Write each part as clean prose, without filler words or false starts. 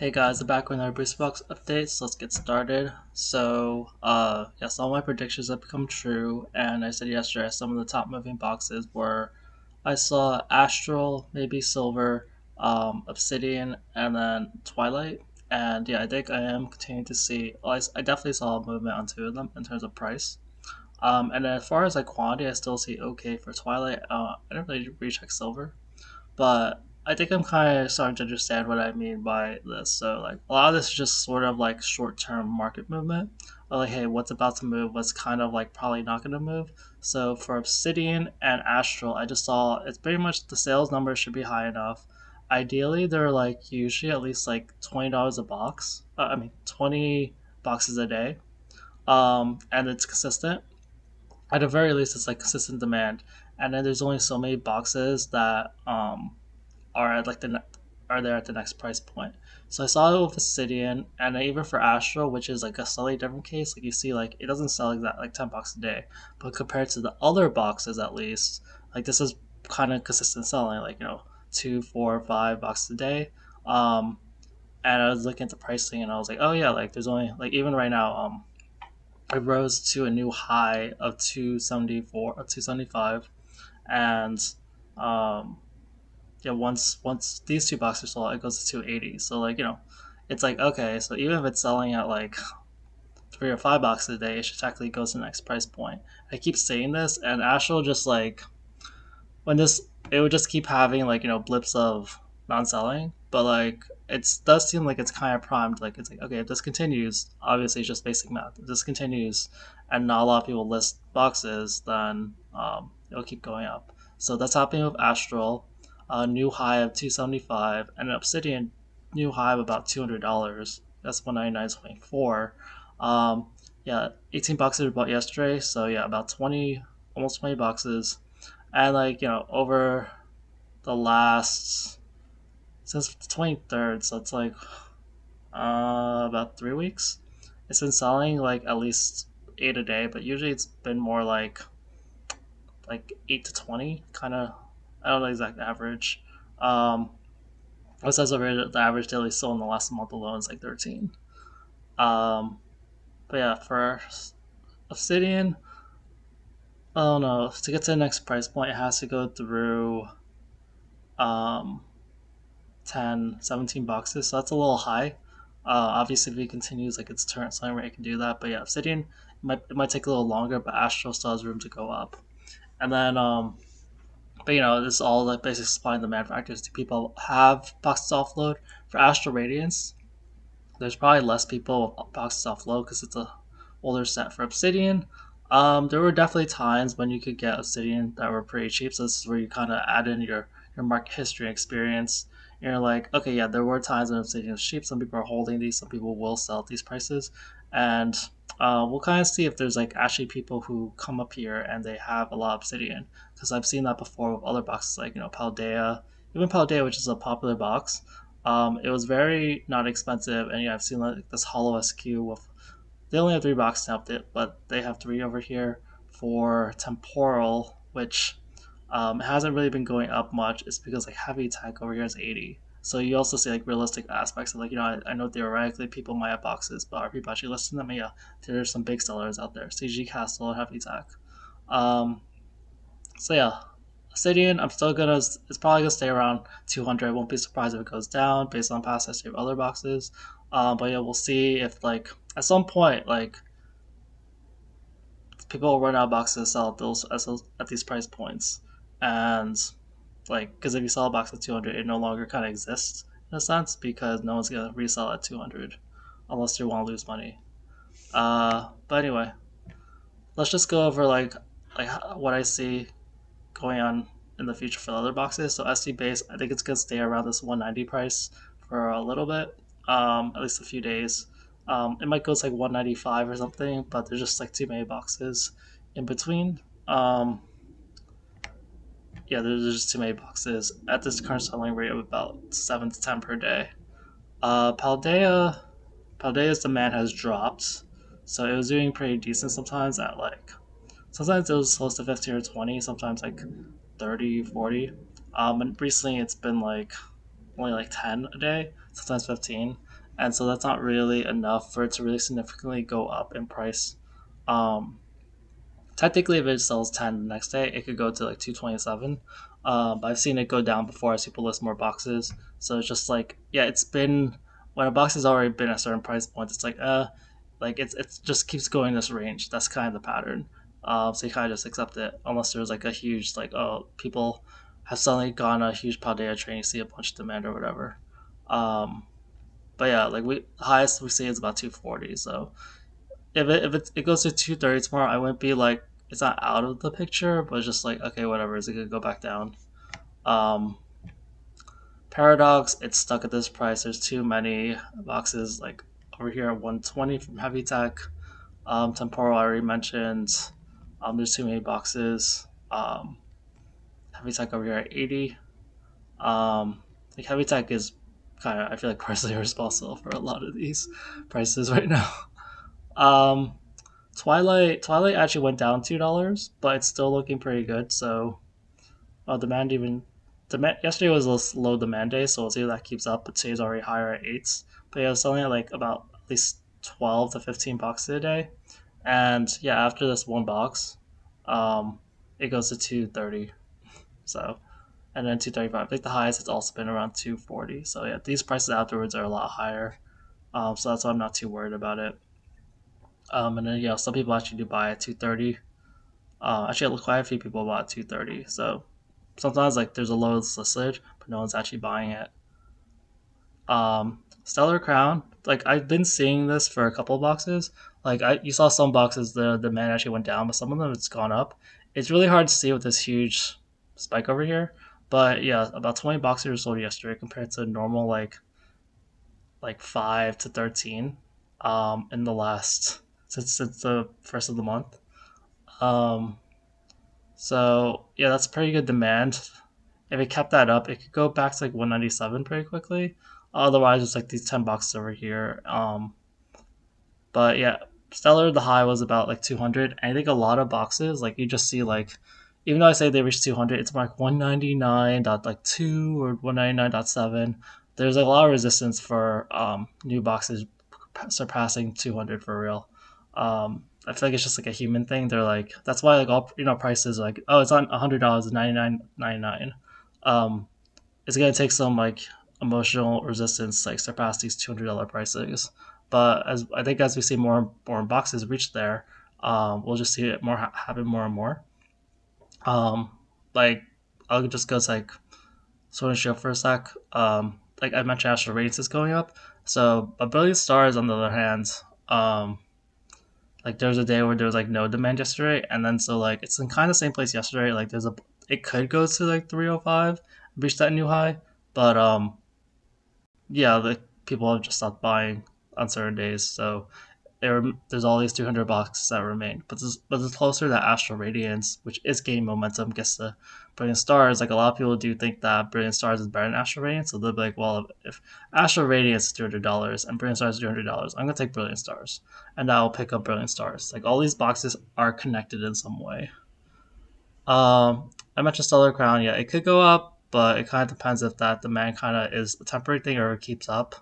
Hey guys, I'm back with another Boost Box update, so let's get started. Yes, all my predictions have become true, and I said yesterday some of the top moving boxes were I saw Astral, maybe Silver, Obsidian, and then Twilight. And yeah, I think I am continuing to see, I definitely saw a movement on two of them in terms of price. And then as far as like quantity, I still see okay for Twilight. I didn't really recheck Silver. But I think I'm kind of starting to understand what I mean by this. So like a lot of this is just sort of like short-term market movement. Like, hey, what's about to move? What's kind of like probably not going to move? So for Obsidian and Astral, I just saw it's pretty much the sales numbers should be high enough. Ideally, they're like usually at least like $20 a box. 20 boxes a day. And it's consistent. At the very least, it's like consistent demand. And then there's only so many boxes that are at like are there at the next price point. So I saw it with Obsidian, and even for Astral, which is like a slightly different case. Like you see, like it doesn't sell like that, like $10 a day, but compared to the other boxes, at least, like this is kind of consistent selling, like 2, 4, 5 boxes a day. Um, and I was looking at the pricing, and I was like, oh yeah, like there's only like even right now, it rose to a new high of 274 or 275, and um yeah, once these two boxes sold, it goes to 280. So like it's like okay, so even if it's selling at like 3 or 5 boxes a day, it should technically go to the next price point. I keep saying this, and Astral just like when this, it would just keep having like blips of non-selling, but like it does seem like it's kind of primed. Like it's like okay, if this continues, obviously it's just basic math. If this continues, and not a lot of people list boxes, then it'll keep going up. So that's happening with Astral, a new high of 275, and an Obsidian new high of about $200. That's 199.24. Um, yeah, 18 boxes were bought yesterday, so yeah, about 20, almost 20 boxes, and like over the last since the 23rd, so it's like about 3 weeks, it's been selling like at least 8 a day, but usually it's been more like 8 to 20 kind of. I don't know the exact average. It says over here the average daily sold in the last month alone is like 13. Um but yeah, for Obsidian, I don't know, to get to the next price point it has to go through um 10, 17 boxes, so that's a little high. Obviously, if it continues like its current selling rate, it can do that. But yeah, Obsidian it might take a little longer, but Astral still has room to go up. And then, but this is all like basic supply and demand factors. Do people have boxes offload for Astral Radiance? There's probably less people with boxes offload because it's a older set. For Obsidian, there were definitely times when you could get Obsidian that were pretty cheap. So this is where you kind of add in your market history and experience. You're like, okay, yeah, there were times when Obsidian was cheap. Some people are holding these. Some people will sell at these prices, and we'll kind of see if there's like actually people who come up here and they have a lot of Obsidian, because I've seen that before with other boxes like Paldea, even Paldea, which is a popular box. It was very not expensive, and yeah, I've seen like this hollow SQ with, they only have 3 boxes now, but they have three over here for temporal, which hasn't really been going up much. It's because like heavy tech over here is 80. So you also see like realistic aspects of like I know theoretically people might have boxes, but are people actually listing them? Yeah, there's some big sellers out there. CG Castle, heavy tech. Um, so yeah, Obsidian, I'm still gonna. It's probably gonna stay around 200. I won't be surprised if it goes down based on past history of other boxes. But yeah, we'll see if like at some point like people will run out of boxes to sell at these price points, and like because if you sell a box at 200, it no longer kind of exists in a sense because no one's gonna resell at 200 unless you want to lose money. But anyway, let's just go over like what I see going on in the future for the other boxes. So SD base, I think it's gonna stay around this 190 price for a little bit, at least a few days. It might go to like 195 or something, but there's just like too many boxes in between. Um, yeah, there's just too many boxes at this current selling rate of about 7 to 10 per day. Paldea's demand has dropped, so it was doing pretty decent sometimes at like sometimes it was close to 15 or 20, sometimes like 30, 40. And recently it's been like only like 10 a day. sometimes 15, and so that's not really enough for it to really significantly go up in price. Um, Technically, if it sells 10 the next day, it could go to like 227. But I've seen it go down before as people list more boxes. So it's just like, yeah, it's been when a box has already been at a certain price point, it's like it's just keeps going this range. That's kind of the pattern. So you kind of just accept it unless there's like a huge like, oh, people have suddenly gone a huge Paldea train, you see a bunch of demand or whatever. Um, but yeah, like we highest we see is about 240. So if it goes to 230 tomorrow, I wouldn't be like it's not out of the picture, but it's just like okay, whatever. Is it gonna go back down? Um, Paradox, it's stuck at this price. There's too many boxes like over here at 120 from Heavy Tech. Temporal, I already mentioned. There's too many boxes. Heavy Tech over here at 80. Like Heavy Tech is kind of I feel like partially responsible for a lot of these prices right now. Um, Twilight actually went down $2, but it's still looking pretty good. So demand even demand yesterday was a low demand day, so we'll see if that keeps up. But today's already higher at eights. But yeah, it's selling at like about at least 12 to 15 boxes a day. And yeah, after this one box, um, it goes to 230. So and then 235. I think the highest it's also been around 240. So yeah, these prices afterwards are a lot higher. So that's why I'm not too worried about it. And then yeah, some people actually do buy at 230. Actually, quite a few people bought 230. So sometimes like there's a low listed, but no one's actually buying it. Stellar Crown, like I've been seeing this for a couple of boxes. Like you saw some boxes the demand actually went down, but some of them it's gone up. It's really hard to see with this huge spike over here. But yeah, about 20 boxes were sold yesterday compared to normal like 5 to 13 in the last since the first of the month. Um, So yeah, that's pretty good demand. If it kept that up, it could go back to like 197 pretty quickly. Otherwise, it's like these 10 boxes over here. But yeah, Stellar the high was about like 200. And I think a lot of boxes like you just see like, even though I say they reached 200, it's like 199.2 or 199.7. There's like a lot of resistance for new boxes surpassing 200 for real. I feel like it's just like a human thing. They're like that's why like all prices are like oh it's on $100 $99.99. Um, it's gonna take some like emotional resistance to, like surpass these $200 prices. But as I think as we see more boxes reach there, we'll just see it more happen more and more. Um, like I'll just go to like Sword and Shield for a sec. Like I mentioned, Astral Radiance is going up. So a billion stars, on the other hand, um, like there was a day where there was like no demand yesterday, and then so like it's in kind of the same place yesterday. Like there's a it could go to like 305, reach that new high, but yeah, the people have just stopped buying on certain days. So there's all these 200 boxes that remain. But the closer that Astral Radiance, which is gaining momentum, gets to Brilliant Stars, like a lot of people do think that Brilliant Stars is better than Astral Radiance. So they'll be like, well, if Astral Radiance is $200 and Brilliant Stars is $200, I'm gonna take Brilliant Stars, and I'll pick up Brilliant Stars. Like all these boxes are connected in some way. I mentioned Stellar Crown. Yeah, it could go up, but it kind of depends if that demand kind of is a temporary thing or it keeps up.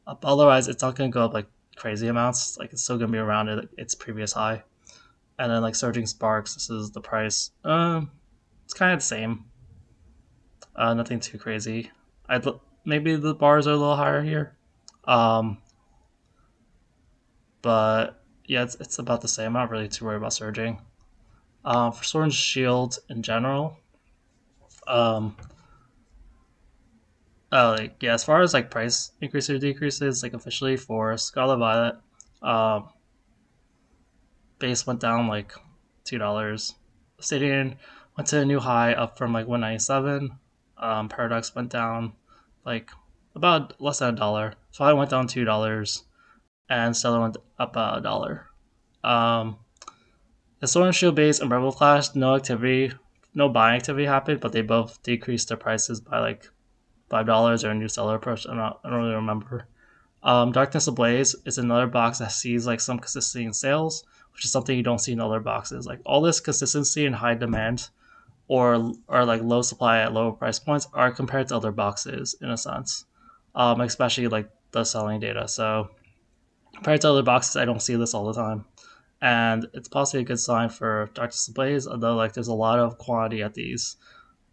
Otherwise, it's not going to go up like crazy amounts. Like it's still going to be around its previous high. And then like Surging Sparks, this is the price. It's kind of the same. Nothing too crazy. Maybe the bars are a little higher here. Um, but yeah, it's about the same. I'm not really too worried about surging. For Sword and Shield in general, um, like yeah, as far as like price increases or decreases, like officially for Scarlet Violet, um, base went down like $2. Obsidian went to a new high, up from like 197. Paradox went down like about less than $1. So I went down $2, and Stellar went up a dollar. Um, the Sword and Shield base and Rebel Clash, no activity, no buying activity happened, but they both decreased their prices by like $5 or a new seller approach. I don't really remember. Darkness Ablaze is another box that sees like some consistency in sales, which is something you don't see in other boxes. Like all this consistency and high demand, or like low supply at lower price points, are compared to other boxes in a sense. especially like the selling data. So compared to other boxes, I don't see this all the time, and it's possibly a good sign for dark displays. Although like there's a lot of quantity at these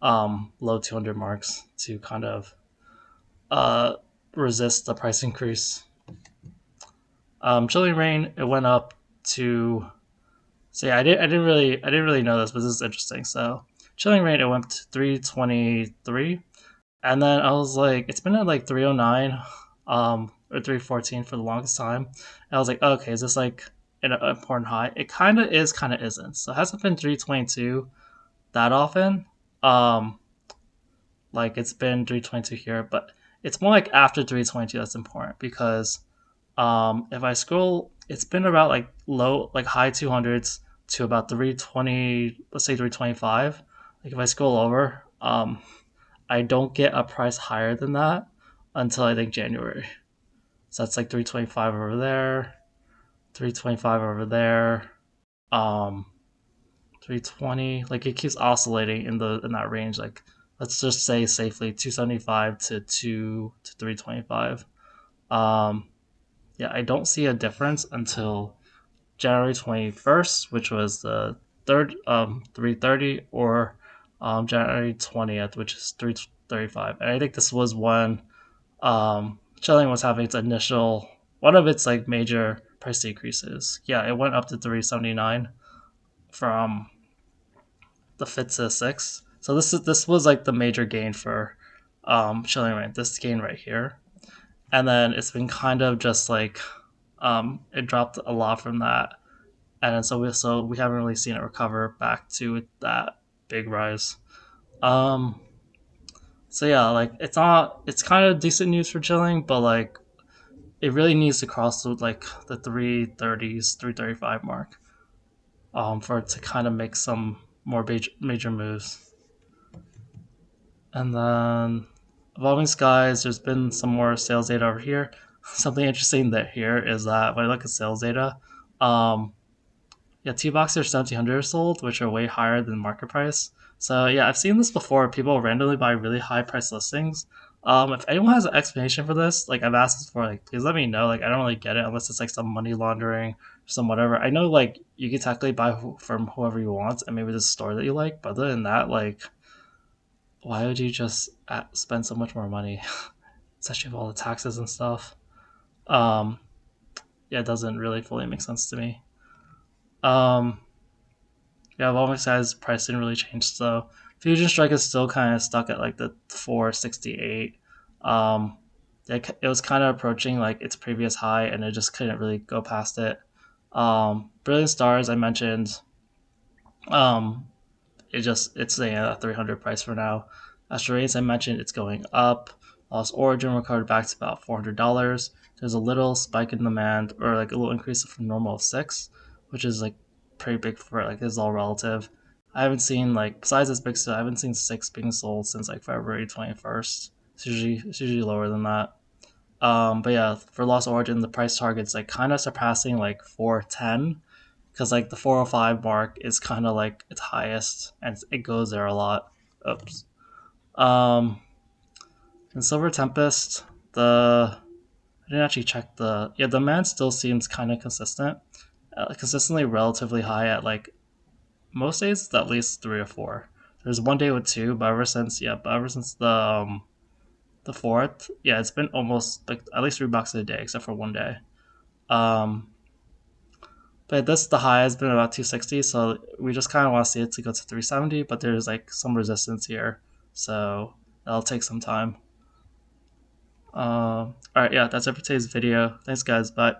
low 200 marks to kind of uh, resist the price increase. Chilling Rain, it went up to. So yeah, I didn't really know this, but this is interesting. So Chilling Rain, it went to 323, and then I was like, it's been at like 309, or 314 for the longest time. And I was like, okay, is this like an important high? It kind of is, kind of isn't. So it hasn't been 322 that often. Um, like it's been 322 here, but it's more like after 322 that's important because if I scroll, it's been about like low, like high 200s to about 320, let's say 325. Like if I scroll over, I don't get a price higher than that until I think January. So that's like 325 over there, 325 over there, um, 320. Like it keeps oscillating in that range. Like let's just say safely 275 to 325. Um, yeah, I don't see a difference until January 21st, which was the third 330, or January 20th, which is 335. And I think this was when Chilling was having its initial one of its like major price decreases. Yeah, it went up to 379 from the fifth to the sixth. So this was like the major gain for Chilling Rate. This gain right here, and then it's been kind of just like it dropped a lot from that, and then so we haven't really seen it recover back to that big rise. Um, so yeah, like it's kind of decent news for Chilling, but like it really needs to cross like the 330s, 335 mark, for it to kind of make some more major moves. And then Evolving Skies, there's been some more sales data over here. Something interesting that here is that when I look at sales data, um, yeah, T boxes are 1700 sold, which are way higher than market price. So yeah, I've seen this before. People randomly buy really high price listings. If anyone has an explanation for this, like I've asked this before, like please let me know. Like I don't really get it unless it's like some money laundering, some whatever. I know like you can technically buy from whoever you want, and maybe the store that you like. But other than that, like why would you just spend so much more money, especially with all the taxes and stuff? Um, yeah, it doesn't really fully make sense to me. Um, Yeah, Volmix size price didn't really change. So Fusion Strike is still kind of stuck at like the 468. Um, it was kind of approaching like its previous high, and it just couldn't really go past it. Brilliant Stars, I mentioned. Um, it's staying at a 300 price for now. Astral Radiance, I mentioned it's going up. Lost Origin recovered back to about $400. There's a little spike in demand, or like a little increase from normal of 6, which is like pretty big for like this is all relative. I haven't seen like besides this big stuff, I haven't seen 6 being sold since like February 21st. It's usually lower than that. But yeah, for Lost Origin, the price target's like kind of surpassing like 410, because like the 405 mark is kind of like its highest, and it goes there a lot. Oops. Um, in Silver Tempest, the I didn't actually check the demand still seems kind of consistent, consistently relatively high at like most days it's at least 3 or 4. There's one day with 2, but ever since the fourth, yeah, it's been almost like at least $3 a day except for one day. Um, But this the high has been about 260, so we just kind of want to see it to go to 370. But there's like some resistance here, so that'll take some time. All right, yeah, that's it for today's video. Thanks, guys. Bye.